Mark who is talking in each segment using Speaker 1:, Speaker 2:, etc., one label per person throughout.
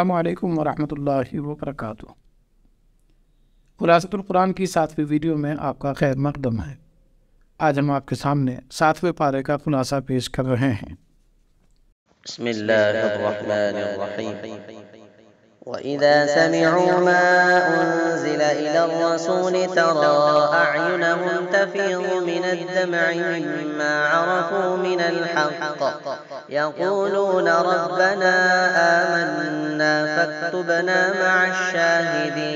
Speaker 1: السلام علیکم ورحمۃ اللہ وبرکاتہ۔ خلاصۃ القرآن کی 7ویں ویڈیو میں آپ کا خیر مقدم ہے۔ آج ہم آپ کے سامنے 7ویں پارے کا خلاصہ پیش کر رہے ہیں۔
Speaker 2: بسم اللہ الرحمن الرحیم۔ وَإِذَا سَمِعُوا مَا أُنزِلَ إِلَى الرَّسُولِ تَرَىٰ أَعْيُنَهُمْ تَفِيضُ مِنَ الدَّمْعِ مِمَّا عَرَفُوا مِنَ الْحَقِّ يَقُولُونَ رَبَّنَا آمَنَّا فَاكْتُبْنَا مَعَ الشَّاهِدِينَ۔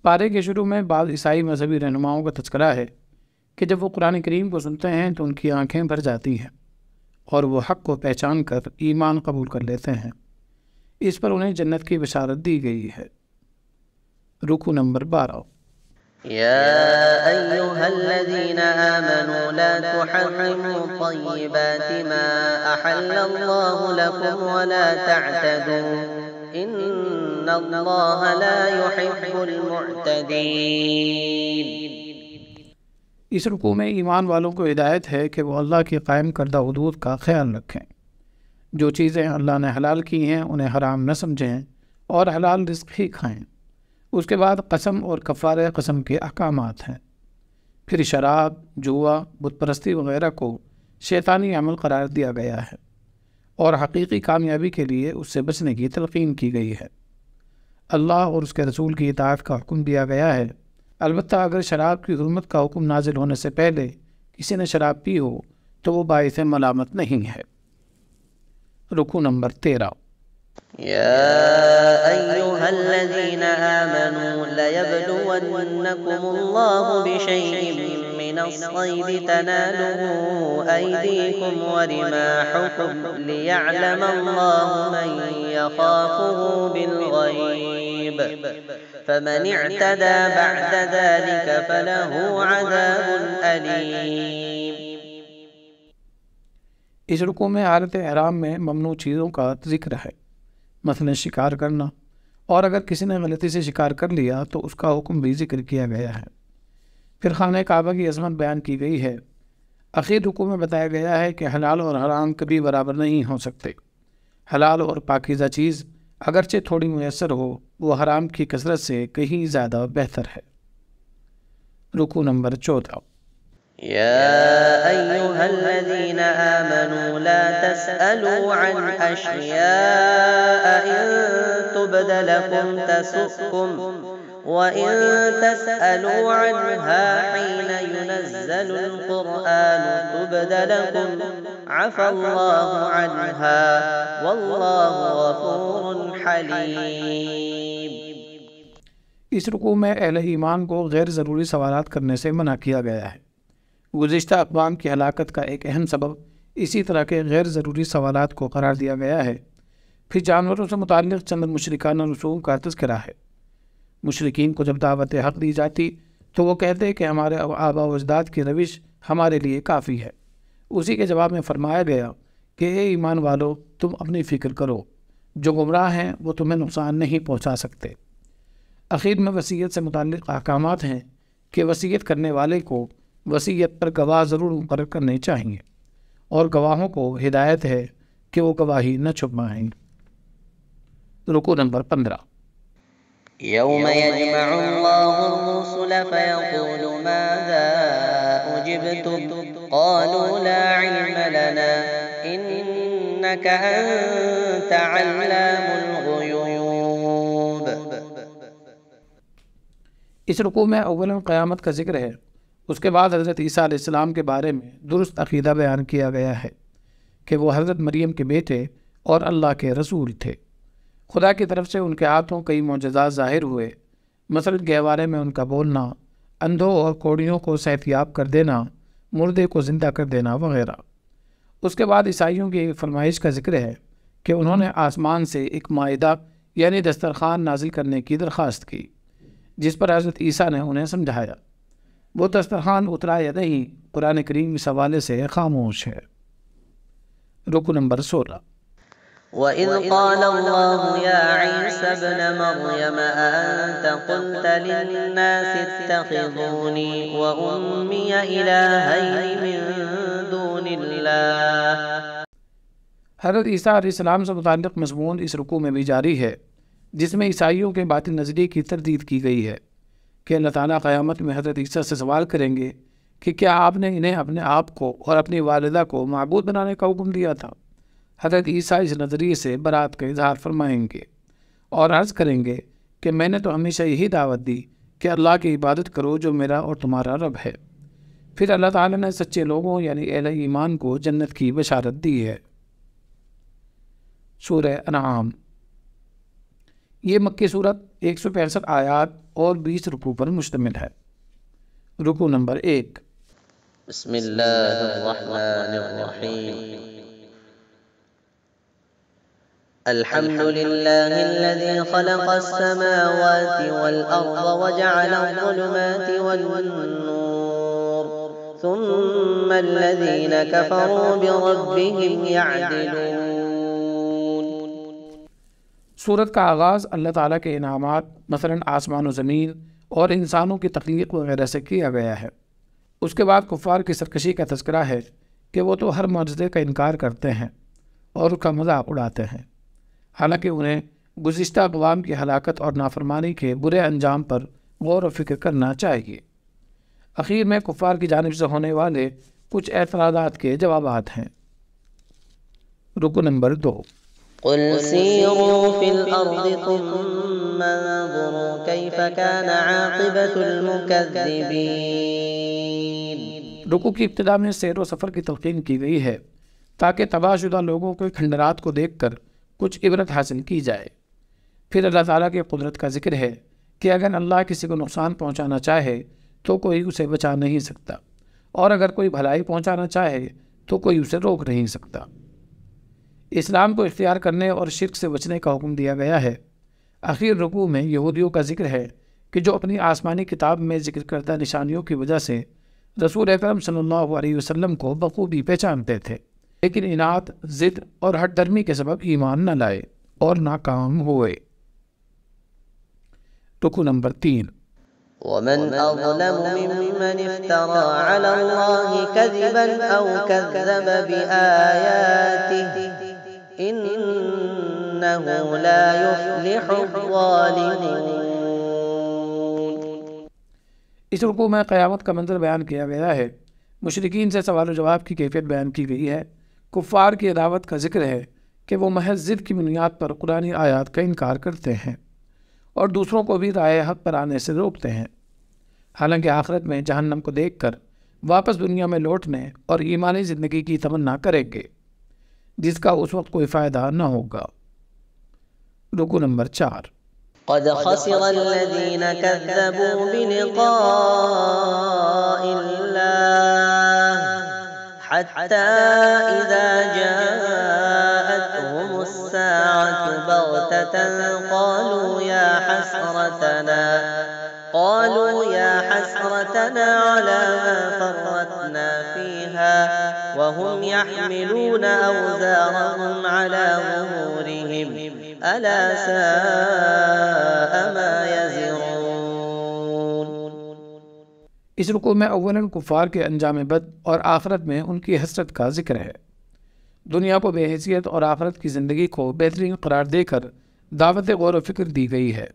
Speaker 1: پارے کے شروع میں بعض عیسائی مذہبی رہنماؤں کا تذکرہ ہے کہ جب وہ قرآن کریم کو سنتے ہیں تو ان کی آنکھیں بھر جاتی ہیں اور وہ حق کو پہچان کر ایمان قبول کر لیتے ہیں۔ اس پر انہیں جنت کی بشارت دی گئی ہے۔ رکوع نمبر 12۔
Speaker 2: يا أيها الذين آمنوا لا تحرموا طيبات ما أحل الله لكم ولا تعتدوا إن الله لا يحب المعتدين۔
Speaker 1: اس رکوع میں ایمان والوں کو ہدایت ہے کہ وہ اللہ کی قائم کردہ حدود کا خیال رکھیں۔ جو چیزیں اللہ نے حلال کی ہیں انہیں حرام نہ سمجھیں اور حلال رزق ہی کھائیں۔ اس کے بعد قسم اور کفارہ قسم کے احکامات ہیں۔ پھر شراب، جوا، بت پرستی وغیرہ کو شیطانی عمل قرار دیا گیا ہے اور حقیقی کامیابی کے لیے اس سے بچنے کی تلقین کی گئی ہے۔ اللہ اور اس کے رسول کی اطاعت کا حکم دیا گیا ہے، البتہ اگر شراب کی حرمت کا حکم نازل ہونے سے پہلے کسی نے شراب پی ہو تو وہ باعث ملامت نہیں ہے۔ رکوع نمبر 13۔
Speaker 2: يا أيها الذين آمنوا ليبلونكم الله بشيء من الصيد تناله أيديكم ورماحكم ليعلم الله من يخافه بالغيب فمن اعتدى بعد ذلك فله عذاب أليم۔
Speaker 1: اس رکوع میں حالت احرام میں ممنوع چیزوں کا ذکر ہے، مثلا شکار کرنا، اور اگر کسی نے غلطی سے شکار کر لیا تو اس کا حکم بھی ذکر کیا گیا ہے۔ پھر خانہ کعبہ کی عظمت بیان کی گئی ہے۔ اخیر رکوع میں بتایا گیا ہے کہ حلال اور حرام کبھی برابر نہیں ہو سکتے۔ حلال اور پاکیزہ چیز اگرچہ تھوڑی میسر ہو، وہ حرام کی کثرت سے کہیں زیادہ بہتر ہے۔ رکوع نمبر 14۔
Speaker 2: يا أيها الذين آمنوا لا تسألوا عن أشياء إن تبد لكم تسؤكم وإن تسألوا عنها حين ينزل القرآن تبد لكم عفى الله عنها والله غفور حليم۔
Speaker 1: اس رکوع میں اہل ایمان کو غیر ضروری سوالات کرنے سے منع کیا گیا ہے۔ گزشتہ اقوام کی ہلاکت کا ایک اہم سبب اسی طرح کے غیر ضروری سوالات کو قرار دیا گیا ہے۔ پھر جانوروں سے متعلق چند مشرکانہ رسوم کا تذکرہ ہے۔ مشرکین کو جب دعوت حق دی جاتی تو وہ کہتے کہ ہمارے آباء و اجداد کی روش ہمارے لیے کافی ہے۔ اسی کے جواب میں فرمایا گیا کہ اے ایمان والو، تم اپنی فکر کرو، جو گمراہ ہیں وہ تمہیں نقصان نہیں پہنچا سکتے۔ اخیر میں وصیت سے متعلق احکامات ہیں کہ وصیت کرنے والے کو وصیت پر گواہ ضرور مقرر کرنے چاہیے اور گواہوں کو ہدایت ہے کہ وہ گواہی نہ چھپائیں۔ رکوع نمبر 15۔
Speaker 2: يوم يجمع الله الرسل فيقول ماذا أجبتم قالوا لا علم لنا إنك أنت علام الغيوب۔
Speaker 1: اس رکوع میں اولا قیامت کا ذکر ہے، اس کے بعد حضرت عیسیٰ علیہ السلام کے بارے میں درست عقیدہ بیان کیا گیا ہے کہ وہ حضرت مریم کے بیٹے اور اللہ کے رسول تھے۔ خدا کی طرف سے ان کے ہاتھوں کئی معجزات ظاہر ہوئے، مثلا گہوارے میں ان کا بولنا، اندھوں اور کوڑیوں کو صحتیاب کر دینا، مردے کو زندہ کر دینا وغیرہ۔ اس کے بعد عیسائیوں کی ایک فرمائش کا ذکر ہے کہ انہوں نے آسمان سے ایک مائدہ یعنی دسترخوان نازل کرنے کی درخواست کی، جس پر حضرت عیسیٰ نے انہیں سمجھایا۔ وہ دسترخوان اترا یا نہیں، قرآن کریم اس حوالے سے خاموش ہے۔ رکوع نمبر 16۔
Speaker 2: وَإِذْ قَالَ اللَّهُ يَا عِيسَى ابْنَ مَرْيَمَ أَأَنْتَ قُلْتَ لِلنَّاسِ اتَّخِذُونِي وَأُمِّيَ إِلَٰهَيْنِ مِن دُونِ اللَّهِ۔
Speaker 1: حضرت عیسیٰ علیہ السلام سے متعلق مضمون اس رکوع میں بھی جاری ہے، جس میں عیسائیوں کے باطل نظریے کی تردید کی گئی ہے کہ اللہ تعالیٰ قیامت میں حضرت عیسیٰ سے سوال کریں گے کہ کیا آپ نے انہیں اپنے آپ کو اور اپنی والدہ کو معبود بنانے کا حکم دیا تھا؟ حضرت عیسیٰ اس نظریے سے برات کا اظہار فرمائیں گے اور عرض کریں گے کہ میں نے تو ہمیشہ یہی دعوت دی کہ اللہ کی عبادت کرو جو میرا اور تمہارا رب ہے۔ پھر اللہ تعالیٰ نے سچے لوگوں یعنی اہل ایمان کو جنت کی بشارت دی ہے۔ سورہ انعام، یہ مکی صورت 165 آیات اور 20 رکوع پر مشتمل ہے۔ رکوع نمبر 1۔
Speaker 2: بسم اللہ الرحمن الرحیم۔ الحمد للہ الذی خلق السماوات والارض وجعل الظلمات والنور ثم الذین کفروا بربهم یعدلون۔
Speaker 1: سورت کا آغاز اللہ تعالیٰ کے انعامات مثلا آسمان و زمین اور انسانوں کی تخلیق وغیرہ سے کیا گیا ہے۔ اس کے بعد کفار کی سرکشی کا تذکرہ ہے کہ وہ تو ہر معجزے کا انکار کرتے ہیں اور اس کا مذاق اڑاتے ہیں، حالانکہ انہیں گزشتہ اقوام کی ہلاکت اور نافرمانی کے برے انجام پر غور و فکر کرنا چاہیے۔ اخیر میں کفار کی جانب سے ہونے والے کچھ اعتراضات کے جوابات ہیں۔ رکوع نمبر 2۔
Speaker 2: قل سیروا فی الارض ثم انظروا کیف کان عاقبۃ المکذبین۔
Speaker 1: رکوع کی ابتدا میں سیر و سفر کی تلقین کی گئی ہے تاکہ تباہ شدہ لوگوں کے کھنڈرات کو دیکھ کر کچھ عبرت حاصل کی جائے۔ پھر اللہ تعالیٰ کی قدرت کا ذکر ہے کہ اگر اللہ کسی کو نقصان پہنچانا چاہے تو کوئی اسے بچا نہیں سکتا، اور اگر کوئی بھلائی پہنچانا چاہے تو کوئی اسے روک نہیں سکتا۔ اسلام کو اختیار کرنے اور شرک سے بچنے کا حکم دیا گیا ہے۔ آخر رکوع میں یہودیوں کا ذکر ہے کہ جو اپنی آسمانی کتاب میں ذکر کردہ نشانیوں کی وجہ سے رسول اکرم صلی اللہ علیہ وسلم کو بخوبی پہچانتے تھے، لیکن اناد، ضد اور ہٹ درمی کے سبب ایمان نہ لائے اور ناکام ہوئے۔ رکوع نمبر 3۔
Speaker 2: ومن اظلم ممن افترى على الله كذبا او كذب بآياته انه لا يفلح الظالمون۔
Speaker 1: اس رکوع میں قیامت کا منظر بیان کیا گیا ہے، مشرکین سے سوال و جواب کی کیفیت بیان کی گئی ہے، کفار کی عداوت کا ذکر ہے کہ وہ محض ضد کی بنیاد پر قرآنی آیات کا انکار کرتے ہیں اور دوسروں کو بھی رائے حق پر آنے سے روکتے ہیں، حالانکہ آخرت میں جہنم کو دیکھ کر واپس دنیا میں لوٹنے اور ایمانی زندگی کی تمنا کریں گے، جس کا اس وقت کوئی فائدہ نہ ہوگا۔ رکوع نمبر 4۔
Speaker 2: قد خسر الذين كذبوا بلقاء الله حتى إذا جاءتهم الساعة بغتة قالوا يا حسرتنا على ما فرطنا فيها وهم يحملون أوزارهم على ظهورهم ألا ساء ما يزرون۔
Speaker 1: اس رکوع میں اولاً کفار کے انجام بد اور آخرت میں ان کی حسرت کا ذکر ہے۔ دنیا کو بے حیثیت اور آخرت کی زندگی کو بہترین قرار دے کر دعوت غور و فکر دی گئی ہے۔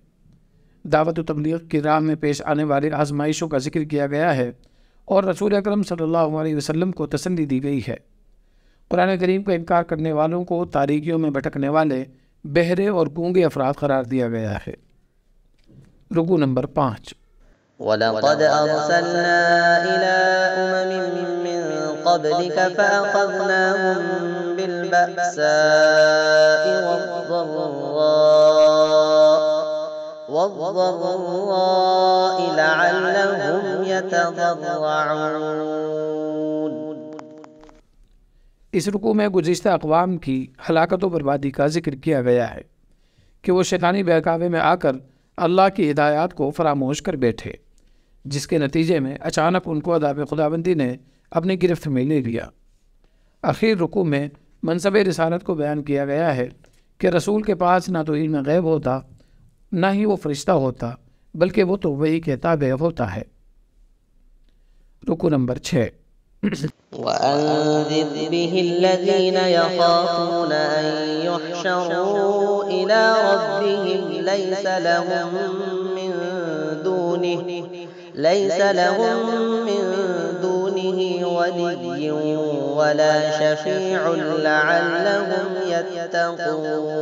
Speaker 1: دعوت و تبلیغ کی راہ میں پیش آنے والی آزمائشوں کا ذکر کیا گیا ہے اور رسول اکرم صلی اللہ علیہ وسلم کو تسلی دی گئی ہے۔ قرآن کریم کا انکار کرنے والوں کو تاریکیوں میں بھٹکنے والے، بہرے اور گونگے افراد قرار دیا گیا ہے۔ رکوع نمبر 5۔
Speaker 2: وَلَقَدْ أَرْسَلْنَا إِلَىٰ أُمَمٍ مِّن قَبْلِكَ فَأَخَذْنَاهُم بِالْبَأْسَاءِ وَالضَّرَّاءِ لَعَلَّهُمْ يَتَضَرَّعُونَ۔
Speaker 1: اس رکوع میں گزشتہ اقوام کی ہلاکت و بربادی کا ذکر کیا گیا ہے کہ وہ شیطانی بہکاوے میں آ کر اللہ کی ہدایات کو فراموش کر بیٹھے، جس کے نتیجے میں اچانک ان کو عذاب خداوندی نے اپنی گرفت میں لے لیا۔ آخر رکوع میں منصب رسالت کو بیان کیا گیا ہے کہ رسول کے پاس نہ تو علم غیب ہوتا، نہ ہی وہ فرشتہ ہوتا، بلکہ وہ تو وحی کے تابع ہوتا ہے۔ رکوع نمبر 6۔
Speaker 2: وأنذر به الذين يخافون أن يحشروا إلى ربهم ليس لهم من دونه ولي ولا شفيع لعلهم يتقون۔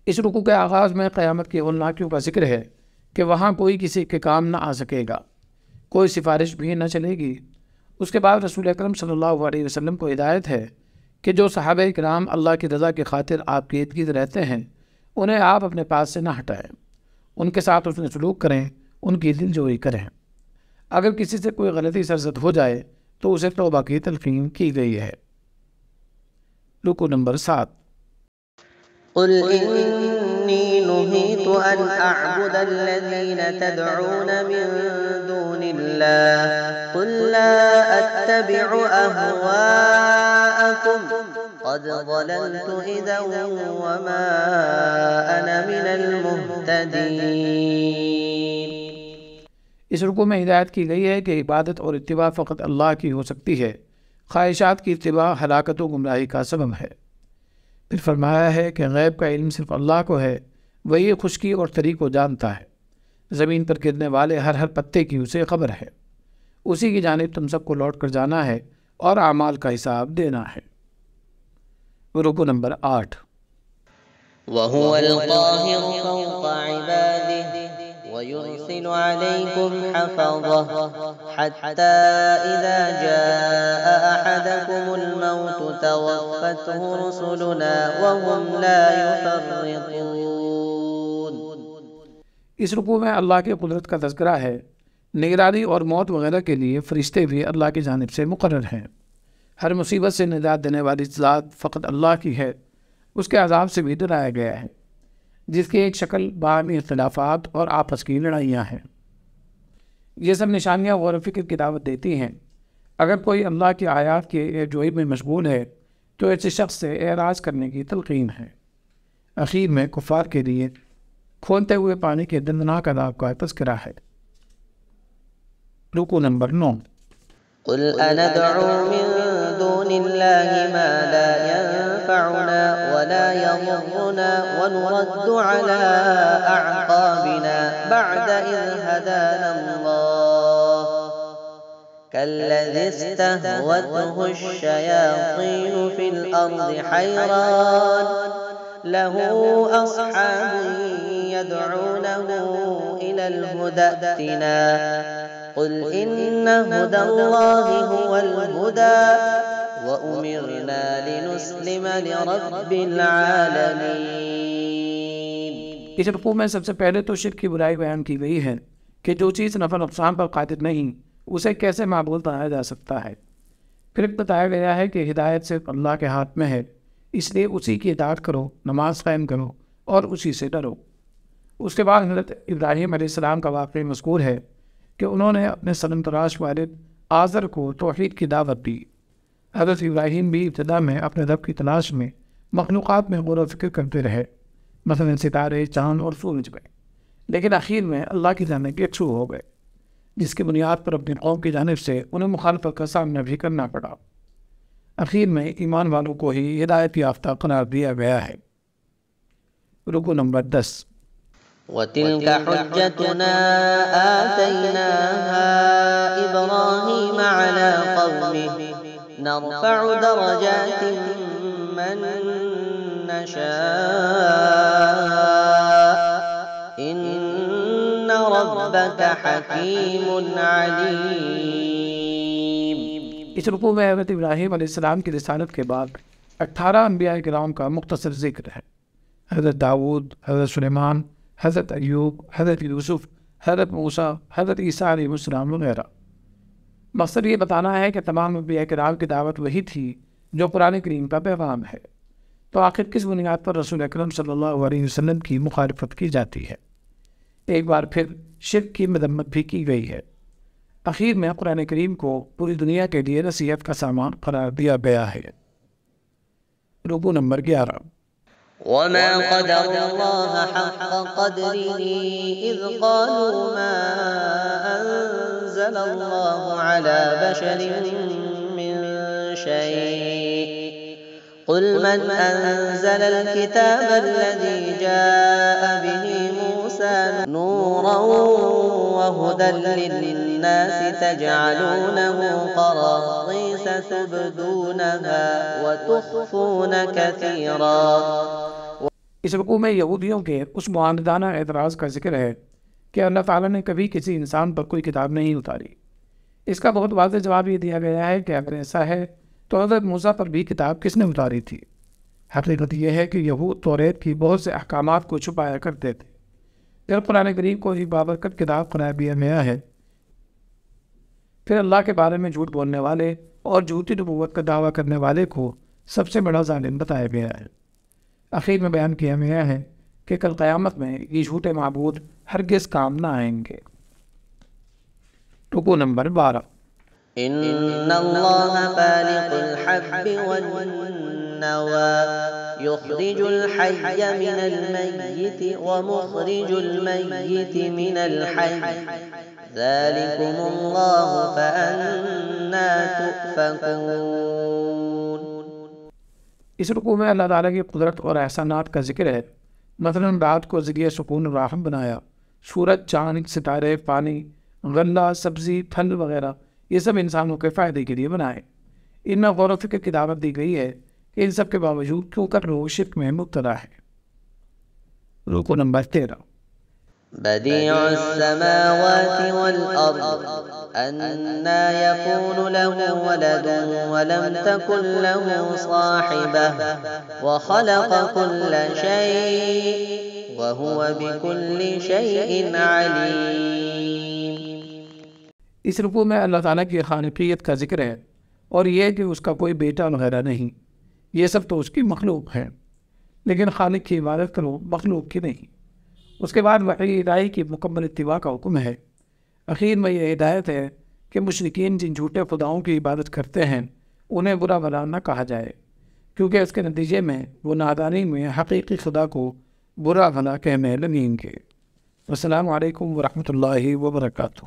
Speaker 1: اس رکوع کے آغاز میں قیامت کی ہولناکیوں کا ذکر ہے کہ وہاں کوئی کسی کے کام نہ آ سکے گا، کوئی سفارش بھی نہ چلے گی۔ اس کے بعد رسول اکرم صلی اللہ علیہ وسلم کو ہدایت ہے کہ جو صحابہ کرام اللہ کی رضا کی خاطر آپ کے ارد گرد رہتے ہیں انہیں آپ اپنے پاس سے نہ ہٹائیں، ان کے ساتھ اس نے سلوک کریں، ان کی دل جوئی کریں۔ اگر کسی سے کوئی غلطی سرزد ہو جائے تو اسے توبہ کی تلقین کی گئی ہے۔ رکوع نمبر 7۔
Speaker 2: قل إني نهيت أن أعبد الذين تدعون من دون الله قل لا أتبع أهواءكم قد ضللت إذا وما أنا من المهتدين۔
Speaker 1: اس رکوع میں ہدایت کی گئی ہے کہ عبادت اور اتباع فقط اللہ کی ہو سکتی ہے، خواہشات کی اتباع ہلاکت و گمراہی کا سبب ہے۔ پھر فرمایا ہے کہ غیب کا علم صرف اللہ کو ہے، وہی خشکی اور تری کو جانتا ہے، زمین پر گرنے والے ہر پتے کی اسے خبر ہے، اسی کی جانب تم سب کو لوٹ کر جانا ہے اور اعمال کا حساب دینا ہے۔ رکوع نمبر 8۔
Speaker 2: وهو القاهر فوق عباده ويرسل عليكم حفظه حتى إذا جاء أحدكم الموت توفته رسلنا وهم لا يفرطون۔
Speaker 1: اس رکوع میں اللہ کی قدرت کا تذکرہ ہے، نگرانی اور موت وغیرہ کے لیے فرشتے بھی اللہ کی جانب سے مقرر ہیں۔ ہر مصیبت سے نجات دینے والی ذات فقط اللہ کی ہے، اس کے عذاب سے بھی ڈرایا گیا ہے، جس کی ایک شکل باہمی اختلافات اور آپس کی لڑائیاں ہیں۔ یہ سب نشانیاں غور و فکر کی دعوت دیتی ہیں۔ اگر کوئی اللہ کی آیات کی جوئی میں مشغول ہے تو ایسے شخص سے اعراض کرنے کی تلقین ہے۔ اخیر میں کفار کے لیے کھولتے ہوئے پانی کے دردناک عذاب کا تذکرہ ہے۔ رکوع نمبر 9۔
Speaker 2: قل أندعو من دون الله ما لا ينفعنا ولا يضرنا ونرد على أعقابنا بعد إذ هدانا الله كالذي استهوته الشياطين في الأرض حيران له أصحاب يدعونه إلى الهدى ائتنا قل إن هدى الله هو الهدى وأمرنا لنسلم لرب العالمين۔
Speaker 1: اس رکوع میں سب سے پہلے تو شرک کی برائی بیان کی گئی ہے کہ جو چیز نفع نقصان پر قادر نہیں اسے کیسے معبود بنایا جا سکتا ہے۔ پھر بتایا گیا ہے کہ ہدایت صرف اللہ کے ہاتھ میں ہے، اس لیے اسی کی اطاعت کرو، نماز قائم کرو اور اسی سے ڈرو۔ اس کے بعد حضرت ابراہیم علیہ السلام کا واقعہ مذکور ہے کہ انہوں نے اپنے صنم تراش والد آزر کو توحید کی دعوت دی۔ حضرت ابراہیم بھی ابتدا میں اپنے رب کی تلاش میں مخلوقات میں غور و فکر کرتے رہے، مثلا ستارے، چاند اور سورج میں، لیکن آخر میں اللہ کی جانب یکسو ہو گئے، جس کی بنیاد پر اپنی قوم کی جانب سے انہیں مخالفت کا سامنا بھی کرنا پڑا۔ آخر میں ایمان والوں کو ہی ہدایت یافتہ قرار دیا گیا ہے۔ رکوع نمبر 10۔
Speaker 2: وتلك حجتنا آتيناها إبراهيم على قومه نرفع درجات من نشاء إن ربك حكيم عليم۔
Speaker 1: اس رکوع میں حضرت ابراہیم علیہ السلام کی رسالت کے بعد 18 انبیاء کرام کا مختصر ذکر ہے۔ حضرت داؤد، حضرت سلیمان، حضرت ایوب، حضرت یوسف، حضرت موسیٰ، حضرت عیسیٰ علیہ السلام وغیرہ۔ مقصد یہ بتانا ہے کہ تمام انبیاء کرام کی دعوت وہی تھی جو قرآن کریم کا پیغام ہے، تو آخر کس بنیاد پر رسول اکرم صلی اللہ علیہ وسلم کی مخالفت کی جاتی ہے؟ ایک بار پھر شرک کی مذمت بھی کی گئی ہے۔ اخیر میں قرآن کریم کو پوری دنیا کے لیے نصیحت کا سامان قرار دیا گیا ہے۔ رکوع نمبر 11۔
Speaker 2: وما قدر الله حق قدره إذ قالوا ما أنزل أنزل الله على بشر من شيء قل من أنزل الكتاب الذي جاء به موسى نورا وهدى للناس تجعلونه قراطيس تبدونها وتخفون كثيرا۔
Speaker 1: اس رکوع میں یہودیوں کے اس معاندانہ اعتراض کا ذکر ہے کہ اللہ تعالیٰ نے کبھی کسی انسان پر کوئی کتاب نہیں اتاری۔ اس کا بہت واضح جواب یہ دیا گیا ہے کہ اگر ایسا ہے تو حضرت موسیٰ پر بھی کتاب کس نے اتاری تھی؟ حقیقت یہ ہے کہ یہود توریت کی بہت سے احکامات کو چھپایا کرتے تھے۔ جب قرآن کریم کو ہی بابرکت کتاب قرار دیا گیا ہے، پھر اللہ کے بارے میں جھوٹ بولنے والے اور جھوٹی نبوت کا دعویٰ کرنے والے کو سب سے بڑا ظالم بتایا گیا ہے۔ آخر میں بیان کیا گیا ہے کہ کل قیامت میں یہ جھوٹے معبود ہرگز کام نہ آئیں گے۔ رکوع نمبر 12۔
Speaker 2: إن الله فالق الحب والنوى يخرج الحي من الميت ومخرج الميت من الحي ذلكم الله فأنا تؤفكون۔
Speaker 1: اس رکوع میں اللہ تعالیٰ کی قدرت اور احسانات کا ذکر ہے۔ مثلاً رات کو ذریعہ سکون راحم بنایا، سورج، چاند، ستارے، پانی، غلہ، سبزی، پھل وغیرہ یہ سب انسانوں کے فائدے کے لیے بنائے۔ ان میں غور و فکر کی دعوت دی گئی ہے کہ ان سب کے باوجود کیوں کر لوگ شرک میں مبتلا ہے۔ رکوع نمبر 13۔
Speaker 2: بديع السماوات والأرض أنى يكون له ولد ولم تكن له صاحبة وخلق كل شيء وهو بكل شيء عليم۔
Speaker 1: اس رکوع میں اللہ تعالیٰ کی خالقیت کا ذکر ہے اور یہ کہ اس کا کوئی بیٹا وغیرہ نہیں، یہ سب تو اس کی مخلوق ہے، لیکن خالق کی عبادت کرو، مخلوق کی نہیں۔ اس کے بعد وحی الہی کی مکمل اتباع کا حکم ہے۔ اخیر میں یہ ہدایت ہے کہ مشرکین جن جھوٹے خداؤں کی عبادت کرتے ہیں انہیں برا بھلا نہ کہا جائے، کیونکہ اس کے نتیجے میں وہ نادانی میں حقیقی خدا کو برا بھلا کہنے لگیں گے۔ السلام علیکم ورحمۃ اللہ وبرکاتہ۔